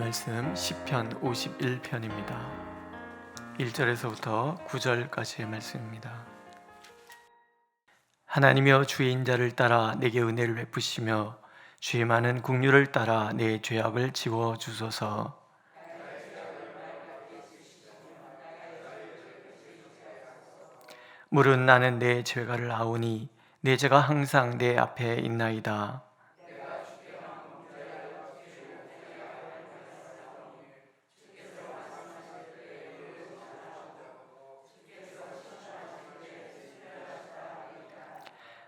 말씀 시편 51편입니다. 1절에서부터 9절까지의 말씀입니다. 하나님이여, 주의 인자를 따라 내게 은혜를 베푸시며 주의 많은 긍휼을 따라 내 죄악을 지워 주소서. 물은 나는 내 죄가를 아오니 내 죄가 항상 내 앞에 있나이다.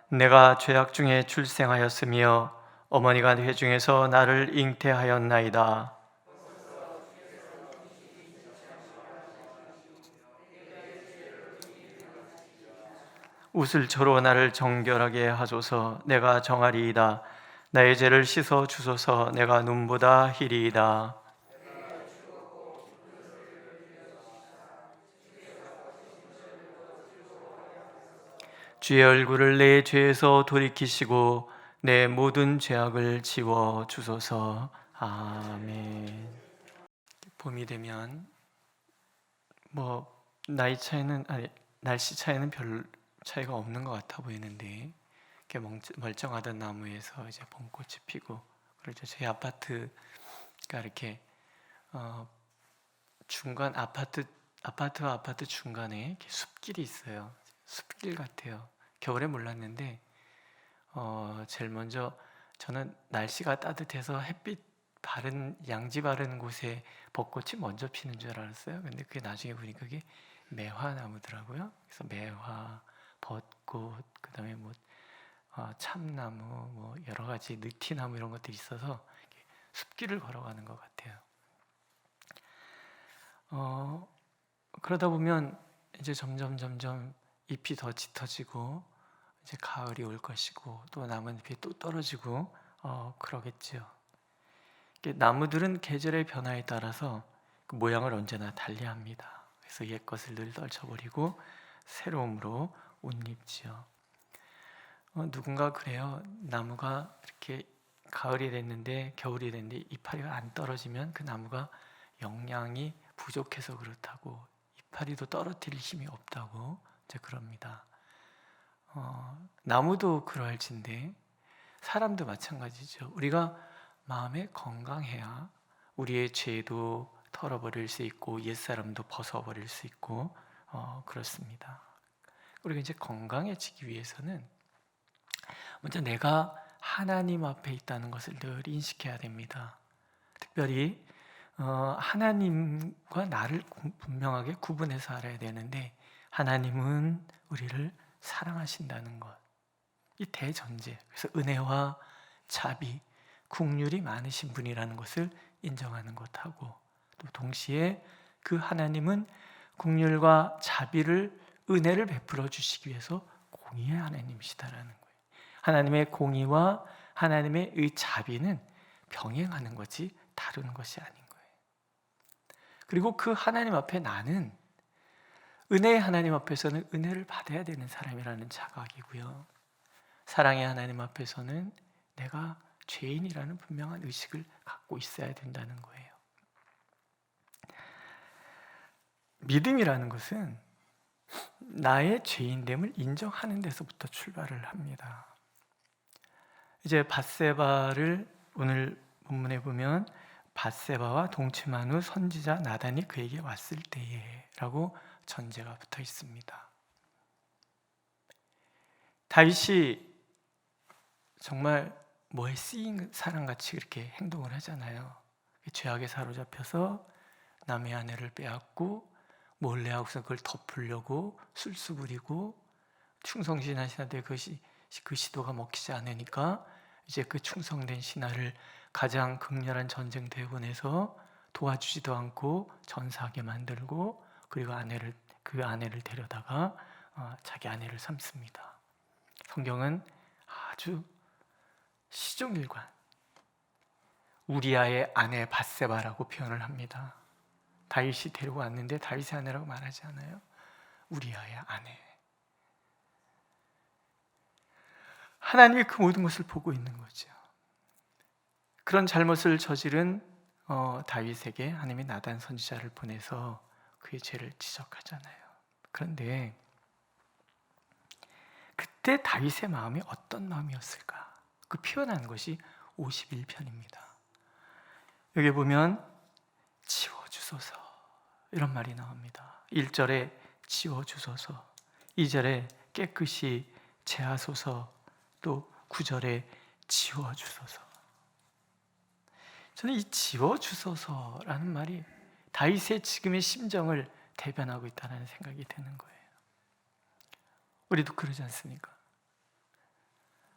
내가 죄악 중에 출생하였으며 어머니가 회중에서 나를 잉태하였나이다. 웃을초로 나를 정결하게 하소서. 내가 정하리이다. 나의 죄를 씻어 주소서. 내가 눈보다 희리이다. 주의 얼굴을 내 죄에서 돌이키시고 내 모든 죄악을 지워 주소서. 아멘. 봄이 되면 날씨 차이는 별 차이가 없는 것 같아 보이는데, 이렇게 멀쩡하던 나무에서 이제 봄꽃이 피고, 그렇죠. 저희 아파트가 이렇게 중간 아파트와 아파트 중간에 이렇게 숲길이 있어요. 숲길 같아요. 겨울에 몰랐는데 제일 먼저 저는 날씨가 따뜻해서 햇빛 바른 양지 바른 곳에 벚꽃이 먼저 피는 줄 알았어요. 근데 그게 나중에 보니까 그게 매화나무더라고요. 그래서 매화, 벚꽃, 그다음에 참나무, 여러 가지 느티나무 이런 것들이 있어서 숲길을 걸어가는 것 같아요. 그러다 보면 이제 점점 잎이 더 짙어지고 이제 가을이 올 것이고 또 남은 잎이 또 떨어지고 그러겠죠. 나무들은 계절의 변화에 따라서 그 모양을 언제나 달리합니다. 그래서 옛 것을 늘 떨쳐버리고 새로움으로 옷 입지요. 누군가 그래요. 나무가 이렇게 가을이 됐는데 겨울이 됐는데 이파리가 안 떨어지면 그 나무가 영양이 부족해서 그렇다고, 이파리도 떨어뜨릴 힘이 없다고 이제 그럽니다. 나무도 그럴진데 사람도 마찬가지죠. 우리가 마음에 건강해야 우리의 죄도 털어버릴 수 있고 옛사람도 벗어버릴 수 있고 그렇습니다. 우리가 이제 건강해지기 위해서는 먼저 내가 하나님 앞에 있다는 것을 늘 인식해야 됩니다. 특별히 하나님과 나를 분명하게 구분해서 알아야 되는데, 하나님은 우리를 사랑하신다는 것, 이 대전제. 그래서 은혜와 자비, 긍휼이 많으신 분이라는 것을 인정하는 것하고, 또 동시에 그 하나님은 긍휼과 자비를, 은혜를 베풀어 주시기 위해서 공의의 하나님이시다라는 거예요. 하나님의 공의와 하나님의 의 자비는 병행하는 거지 다루는 것이 아닌 거예요. 그리고 그 하나님 앞에 나는 은혜의 하나님 앞에서는 은혜를 받아야 되는 사람이라는 자각이고요, 사랑의 하나님 앞에서는 내가 죄인이라는 분명한 의식을 갖고 있어야 된다는 거예요. 믿음이라는 것은 나의 죄인됨을 인정하는 데서부터 출발을 합니다. 이제 밧세바를 오늘 본문에 보면 밧세바와 동침한 후 선지자 나단이 그에게 왔을 때에 라고 전제가 붙어 있습니다. 다윗이 정말 뭐에 쓰인 사람같이 그렇게 행동을 하잖아요. 죄악에 사로잡혀서 남의 아내를 빼앗고 몰래 하고서 그걸 덮으려고 술수 부리고 충성신한 신하들 그 시도가 먹히지 않으니까 이제 그 충성된 신하를 가장 극렬한 전쟁 대원에서 도와주지도 않고 전사하게 만들고, 그리고 그 아내를 데려다가 자기 아내를 삼습니다. 성경은 아주 시종일관 우리아의 아내 밧세바라고 표현을 합니다. 다윗이 데리고 왔는데 다윗의 아내라고 말하지 않아요. 우리아의 아내. 하나님이 그 모든 것을 보고 있는 거죠. 그런 잘못을 저지른 다윗에게 하나님이 나단 선지자를 보내서 그의 죄를 지적하잖아요. 그런데 그때 다윗의 마음이 어떤 마음이었을까? 그 표현한 것이 51편입니다. 여기 보면 지워주소서 이런 말이 나옵니다. 1절에 지워주소서, 2절에 깨끗이 제하소서, 또 9절에 지워주소서. 저는 이 지워주소서라는 말이 다윗의 지금의 심정을 대변하고 있다는 생각이 드는 거예요. 우리도 그러지 않습니까?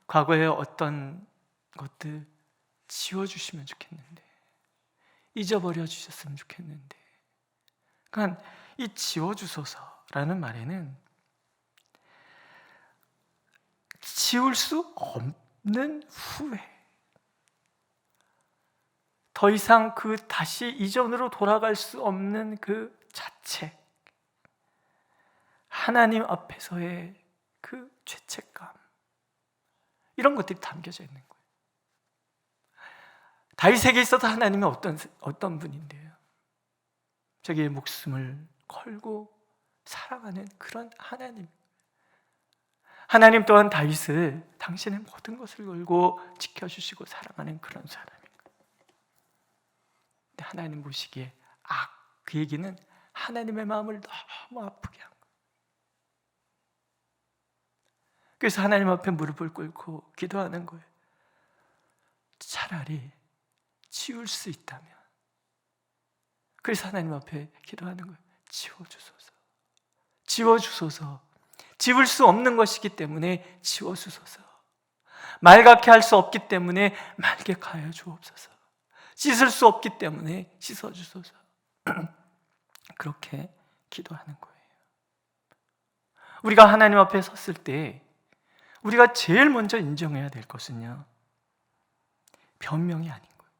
과거에 어떤 것들 지워주시면 좋겠는데, 잊어버려 주셨으면 좋겠는데. 그러니까 이 지워주소서라는 말에는 지울 수 없는 후회, 더 이상 그 다시 이전으로 돌아갈 수 없는 그 자책, 하나님 앞에서의 그 죄책감, 이런 것들이 담겨져 있는 거예요. 다윗에게 있어서 하나님은 어떤 분인데요? 자기의 목숨을 걸고 살아가는 그런 하나님. 하나님 또한 다윗을 당신의 모든 것을 걸고 지켜주시고 사랑하는 그런 사람인 거예요. 근데 하나님 보시기에 그 얘기는 하나님의 마음을 너무 아프게 한 거예요. 그래서 하나님 앞에 무릎을 꿇고 기도하는 거예요. 차라리 지울 수 있다면. 그래서 하나님 앞에 기도하는 거예요. 지워주소서. 지워주소서. 지울 수 없는 것이기 때문에 지워주소서. 말갛게 할 수 없기 때문에 맑게 하여 주옵소서. 씻을 수 없기 때문에 씻어주소서. 그렇게 기도하는 거예요. 우리가 하나님 앞에 섰을 때 우리가 제일 먼저 인정해야 될 것은요, 변명이 아닌 거예요.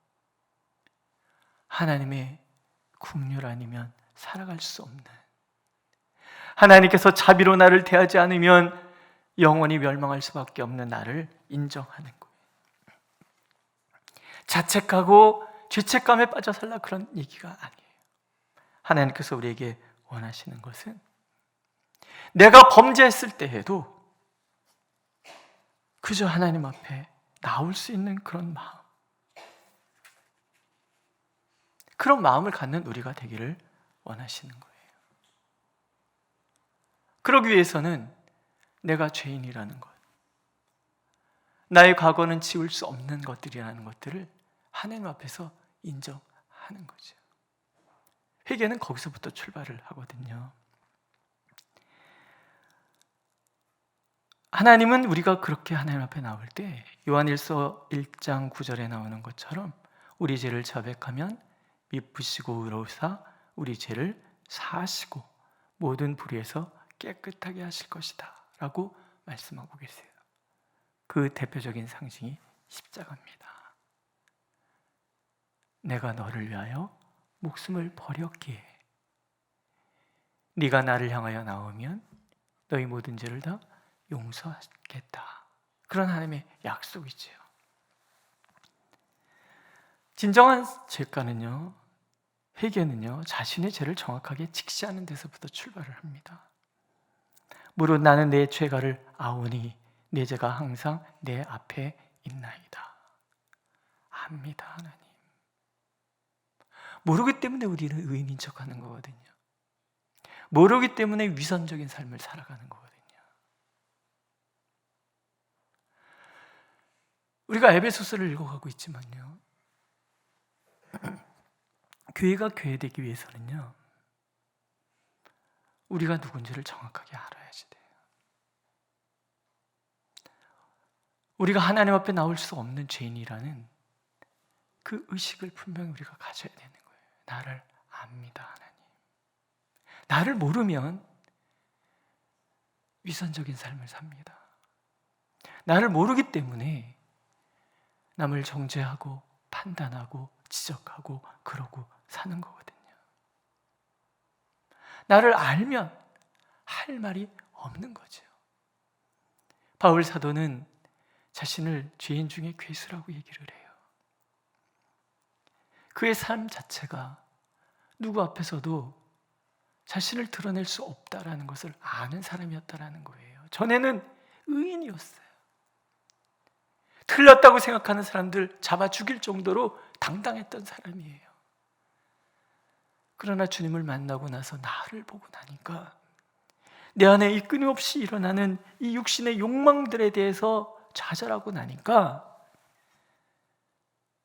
하나님의 긍휼 아니면 살아갈 수 없는, 하나님께서 자비로 나를 대하지 않으면 영원히 멸망할 수밖에 없는 나를 인정하는 거예요. 자책하고 죄책감에 빠져 살라 그런 얘기가 아니에요. 하나님께서 우리에게 원하시는 것은 내가 범죄했을 때에도 그저 하나님 앞에 나올 수 있는 그런 마음, 그런 마음을 갖는 우리가 되기를 원하시는 거예요. 그러기 위해서는 내가 죄인이라는 것, 나의 과거는 지울 수 없는 것들이라는 것들을 하나님 앞에서 인정하는 거죠. 회개는 거기서부터 출발을 하거든요. 하나님은 우리가 그렇게 하나님 앞에 나올 때 요한일서 1장 9절에 나오는 것처럼 우리 죄를 자백하면 미쁘시고 의로우사 우리 죄를 사하시고 모든 불의에서 깨끗하게 하실 것이다 라고 말씀하고 계세요. 그 대표적인 상징이 십자가입니다. 내가 너를 위하여 목숨을 버렸기에 네가 나를 향하여 나오면 너희 모든 죄를 다 용서하겠다. 그런 하나님의 약속이지요. 진정한 죄가는요, 회개는요, 자신의 죄를 정확하게 직시하는 데서부터 출발을 합니다. 무릇 나는 내 죄가를 아오니 내 죄가 항상 내 앞에 있나이다. 압니다, 하나님. 모르기 때문에 우리는 의인인 척하는 거거든요. 모르기 때문에 위선적인 삶을 살아가는 거거든요. 우리가 에베소서를 읽어가고 있지만요, 교회가 교회되기 위해서는요, 우리가 누군지를 정확하게 알아야지 돼요. 우리가 하나님 앞에 나올 수 없는 죄인이라는 그 의식을 분명히 우리가 가져야 되는 거예요. 나를 압니다, 하나님. 나를 모르면 위선적인 삶을 삽니다. 나를 모르기 때문에 남을 정죄하고 판단하고 지적하고 그러고 사는 거거든요. 나를 알면 할 말이 없는 거죠. 바울 사도는 자신을 죄인 중에 괴수라고 얘기를 해요. 그의 삶 자체가 누구 앞에서도 자신을 드러낼 수 없다라는 것을 아는 사람이었다라는 거예요. 전에는 의인이었어요. 틀렸다고 생각하는 사람들 잡아 죽일 정도로 당당했던 사람이에요. 그러나 주님을 만나고 나서 나를 보고 나니까 내 안에 이 끊임없이 일어나는 이 육신의 욕망들에 대해서 좌절하고 나니까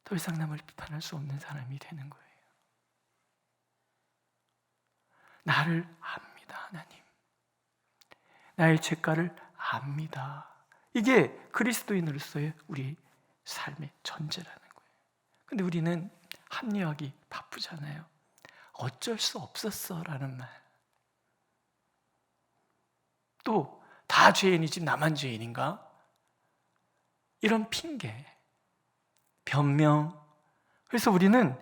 더 이상 남을 비판할 수 없는 사람이 되는 거예요. 나를 압니다, 하나님. 나의 죄가를 압니다. 이게 그리스도인으로서의 우리 삶의 전제라는 거예요. 근데 우리는 합리화하기 바쁘잖아요. 어쩔 수 없었어라는 말. 또 다 죄인이지 나만 죄인인가? 이런 핑계, 변명. 그래서 우리는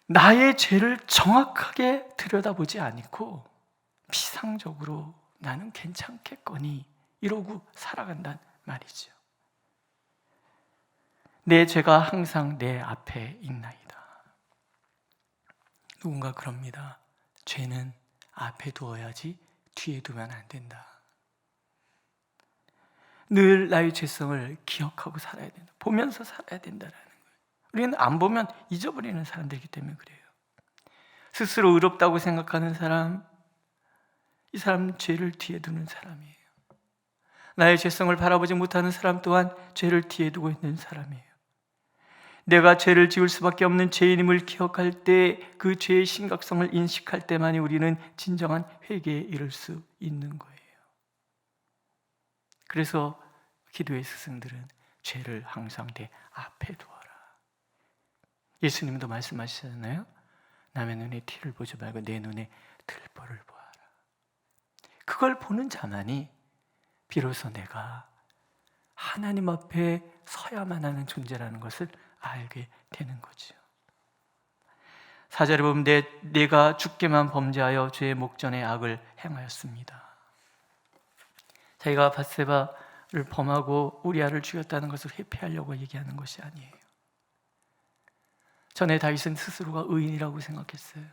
나의 죄를 정확하게 들여다보지 않고 피상적으로 나는 괜찮겠거니 이러고 살아간단 말이죠. 내 죄가 항상 내 앞에 있나이다. 누군가 그럽니다. 죄는 앞에 두어야지 뒤에 두면 안 된다. 늘 나의 죄성을 기억하고 살아야 된다. 보면서 살아야 된다라는 거예요. 우리는 안 보면 잊어버리는 사람들이기 때문에 그래요. 스스로 의롭다고 생각하는 사람, 이 사람은 죄를 뒤에 두는 사람이에요. 나의 죄성을 바라보지 못하는 사람 또한 죄를 뒤에 두고 있는 사람이에요. 내가 죄를 지을 수밖에 없는 죄인임을 기억할 때 그 죄의 심각성을 인식할 때만이 우리는 진정한 회개에 이를 수 있는 거예요. 그래서 기도의 스승들은 죄를 항상 내 앞에 두어라. 예수님도 말씀하시잖아요. 남의 눈에 티를 보지 말고 내 눈에 들보를 보아라. 그걸 보는 자만이 비로소 내가 하나님 앞에 서야만 하는 존재라는 것을 알게 되는 거죠. 4절에 보면 내가 주께만 범죄하여 죄의 목전에 악을 행하였습니다. 자기가 밧세바를 범하고 우리아를 죽였다는 것을 회피하려고 얘기하는 것이 아니에요. 전에 다윗은 스스로가 의인이라고 생각했어요.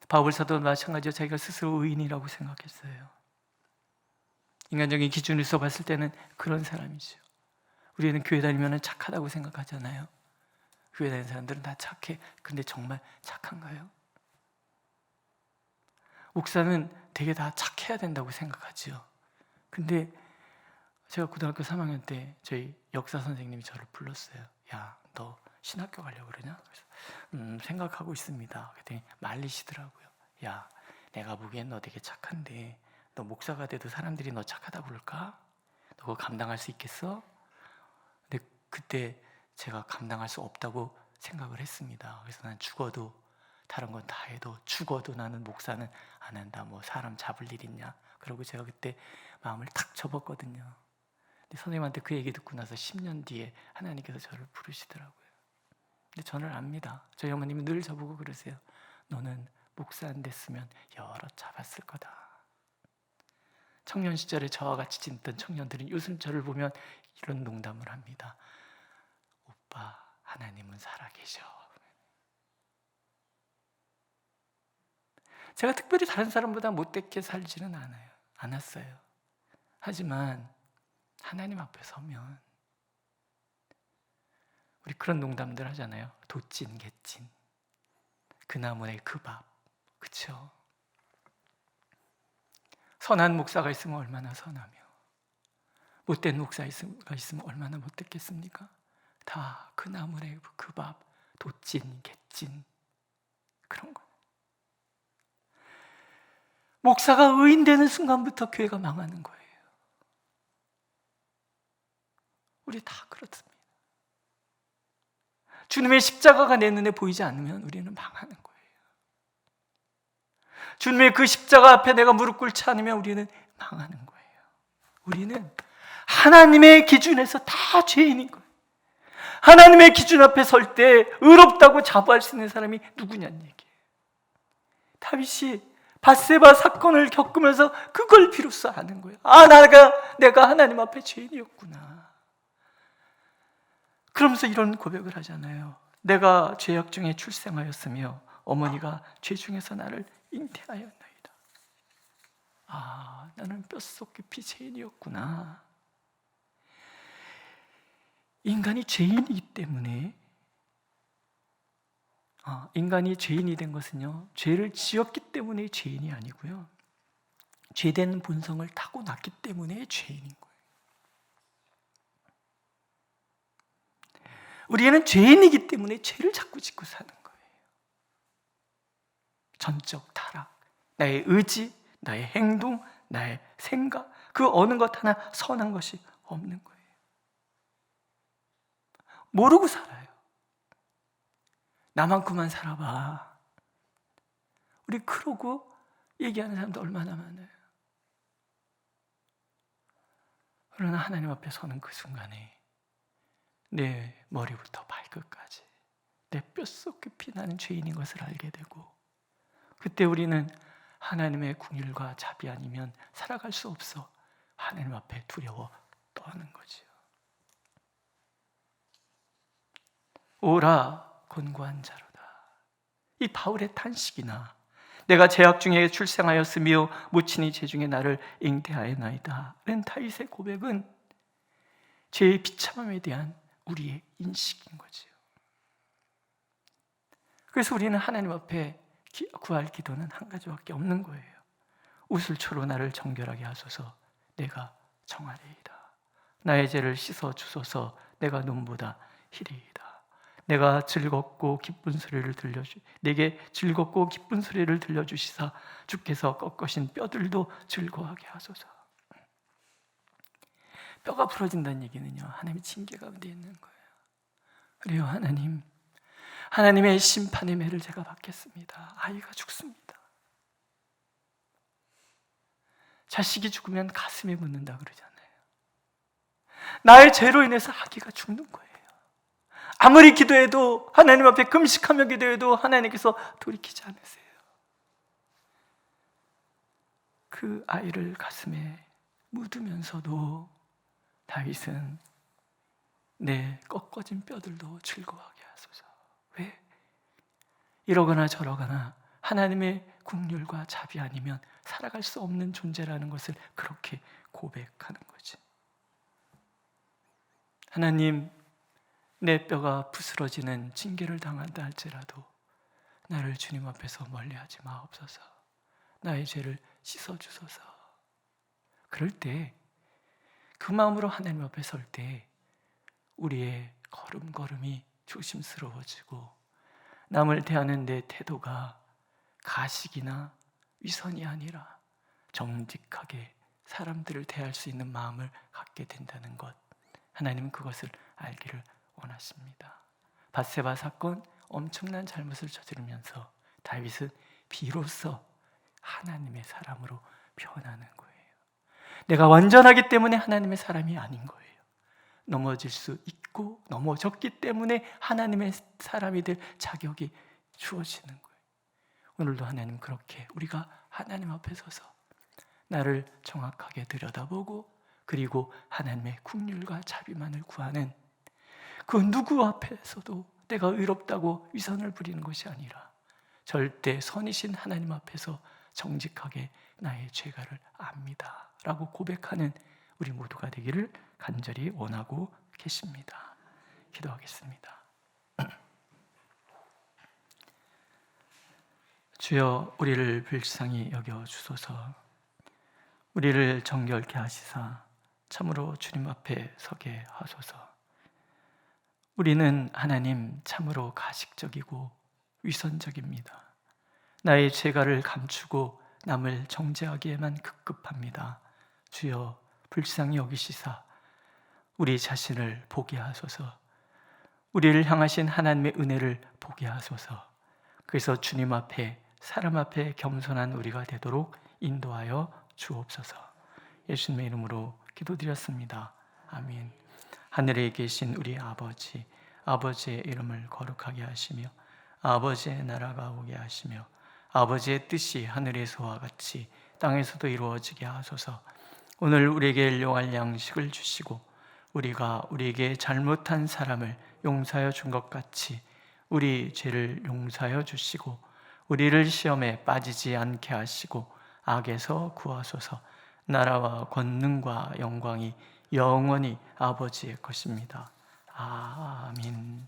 바울 사도도 마찬가지로 자기가 스스로 의인이라고 생각했어요. 인간적인 기준에서 봤을 때는 그런 사람이죠. 우리는 교회 다니면 착하다고 생각하잖아요. 교회 다니는 사람들은 다 착해. 근데 정말 착한가요? 목사는 되게 다 착해야 된다고 생각하죠. 근데 제가 고등학교 3학년 때 저희 역사 선생님이 저를 불렀어요. 야, 너 신학교 가려고 그러냐? 그래서 생각하고 있습니다. 그랬더니 말리시더라고요. 야, 내가 보기엔 너 되게 착한데 너 목사가 돼도 사람들이 너 착하다고 그럴까? 너 그거 감당할 수 있겠어? 근데 그때 제가 감당할 수 없다고 생각을 했습니다. 그래서 난 죽어도 다른 건 다 해도 죽어도 나는 목사는 안 한다. 뭐 사람 잡을 일 있냐? 그러고 제가 그때 마음을 탁 접었거든요. 근데 선생님한테 그 얘기 듣고 나서 10년 뒤에 하나님께서 저를 부르시더라고요. 근데 저를 압니다. 저희 어머님이 늘 저보고 그러세요. 너는 목사 안 됐으면 여러 잡았을 거다. 청년 시절에 저와 같이 지냈던 청년들은 요즘 저를 보면 이런 농담을 합니다. 오빠, 하나님은 살아계셔. 제가 특별히 다른 사람보다 못되게 살지는 않았어요. 하지만 하나님 앞에 서면 우리 그런 농담들 하잖아요. 도찐 개찐 그 나무의 그 밥, 그렇죠? 선한 목사가 있으면 얼마나 선하며 못된 목사가 있으면 얼마나 못됐겠습니까? 다 그 나무의 그 밥, 도찐 개찐 그런 거. 목사가 의인되는 순간부터 교회가 망하는 거예요. 우리 다 그렇습니다. 주님의 십자가가 내 눈에 보이지 않으면 우리는 망하는 거예요. 주님의 그 십자가 앞에 내가 무릎 꿇지 않으면 우리는 망하는 거예요. 우리는 하나님의 기준에서 다 죄인인 거예요. 하나님의 기준 앞에 설 때 의롭다고 자부할 수 있는 사람이 누구냐는 얘기예요. 다윗이 밧세바 사건을 겪으면서 그걸 비로소 아는 거예요. 아, 내가 하나님 앞에 죄인이었구나. 그러면서 이런 고백을 하잖아요. 내가 죄악 중에 출생하였으며 어머니가 죄 중에서 나를 잉태하였나이다. 아, 나는 뼛속 깊이 죄인이었구나. 인간이 죄인이기 때문에, 인간이 죄인이 된 것은요, 죄를 지었기 때문에 죄인이 아니고요, 죄된 본성을 타고났기 때문에 죄인인 거예요. 우리는 죄인이기 때문에 죄를 자꾸 짓고 사는 거예요. 전적 타락, 나의 의지, 나의 행동, 나의 생각, 그 어느 것 하나 선한 것이 없는 거예요. 모르고 살아요. 나만큼만 살아봐. 우리 그러고 얘기하는 사람도 얼마나 많아요. 그러나 하나님 앞에 서는 그 순간에 내 머리부터 발끝까지 내 뼛속 깊이 나는 죄인인 것을 알게 되고, 그때 우리는 하나님의 긍휼과 자비 아니면 살아갈 수 없어 하나님 앞에 두려워 떠는 거지요. 오라 권고한 자로다. 이 바울의 탄식이나 내가 죄악 중에 출생하였으며 모친이 죄 중에 나를 잉태하였나이다 는 다윗의 고백은 죄의 비참함에 대한 우리의 인식인 거지요. 그래서 우리는 하나님 앞에 구할 기도는 한 가지밖에 없는 거예요. 우슬초로 나를 정결하게 하소서. 내가 정하리이다. 나의 죄를 씻어 주소서. 내가 눈보다 희리이다. 내가 즐겁고 기쁜 소리를 내게 즐겁고 기쁜 소리를 들려주시사 주께서 꺾으신 뼈들도 즐거워하게 하소서. 뼈가 부러진다는 얘기는요, 하나님의 징계 가운데 있는 거예요. 그래요, 하나님, 하나님의 심판의 매를 제가 받겠습니다. 아이가 죽습니다. 자식이 죽으면 가슴에 묻는다 그러잖아요. 나의 죄로 인해서 아기가 죽는 거예요. 아무리 기도해도, 하나님 앞에 금식하며 기도해도 하나님께서 돌이키지 않으세요. 그 아이를 가슴에 묻으면서도 다윗은 내 꺾어진 뼈들도 즐거워하게 하소서. 왜? 이러거나 저러거나 하나님의 긍휼과 자비 아니면 살아갈 수 없는 존재라는 것을 그렇게 고백하는 거지. 하나님, 내 뼈가 부스러지는 징계를 당한다 할지라도 나를 주님 앞에서 멀리하지 마옵소서. 나의 죄를 씻어주소서. 그럴 때, 그 마음으로 하나님 앞에 설 때 우리의 걸음걸음이 조심스러워지고 남을 대하는 내 태도가 가식이나 위선이 아니라 정직하게 사람들을 대할 수 있는 마음을 갖게 된다는 것, 하나님은 그것을 알기를 원하십니다. 밧세바 사건, 엄청난 잘못을 저지르면서 다윗은 비로소 하나님의 사람으로 변하는 거예요. 내가 완전하기 때문에 하나님의 사람이 아닌 거예요. 넘어질 수 있고 넘어졌기 때문에 하나님의 사람이 될 자격이 주어지는 거예요. 오늘도 하나님 그렇게 우리가 하나님 앞에 서서 나를 정확하게 들여다보고, 그리고 하나님의 긍휼과 자비만을 구하는 그 누구 앞에서도 내가 의롭다고 위선을 부리는 것이 아니라 절대 선이신 하나님 앞에서 정직하게 나의 죄가를 압니다 라고 고백하는 우리 모두가 되기를 간절히 원하고 계십니다. 기도하겠습니다. 주여, 우리를 불쌍히 여겨 주소서. 우리를 정결케 하시사 참으로 주님 앞에 서게 하소서. 우리는 하나님 참으로 가식적이고 위선적입니다. 나의 죄가를 감추고 남을 정죄하기에만 급급합니다. 주여, 불쌍히 여기시사 우리 자신을 보게 하소서. 우리를 향하신 하나님의 은혜를 보게 하소서. 그래서 주님 앞에, 사람 앞에 겸손한 우리가 되도록 인도하여 주옵소서. 예수님의 이름으로 기도드렸습니다. 아멘. 하늘에 계신 우리 아버지, 아버지의 이름을 거룩하게 하시며 아버지의 나라가 오게 하시며 아버지의 뜻이 하늘에서와 같이 땅에서도 이루어지게 하소서. 오늘 우리에게 일용할 양식을 주시고 우리가 우리에게 잘못한 사람을 용서하여 준 것 같이 우리 죄를 용서하여 주시고 우리를 시험에 빠지지 않게 하시고 악에서 구하소서. 나라와 권능과 영광이 영원히 아버지의 것입니다. 아멘.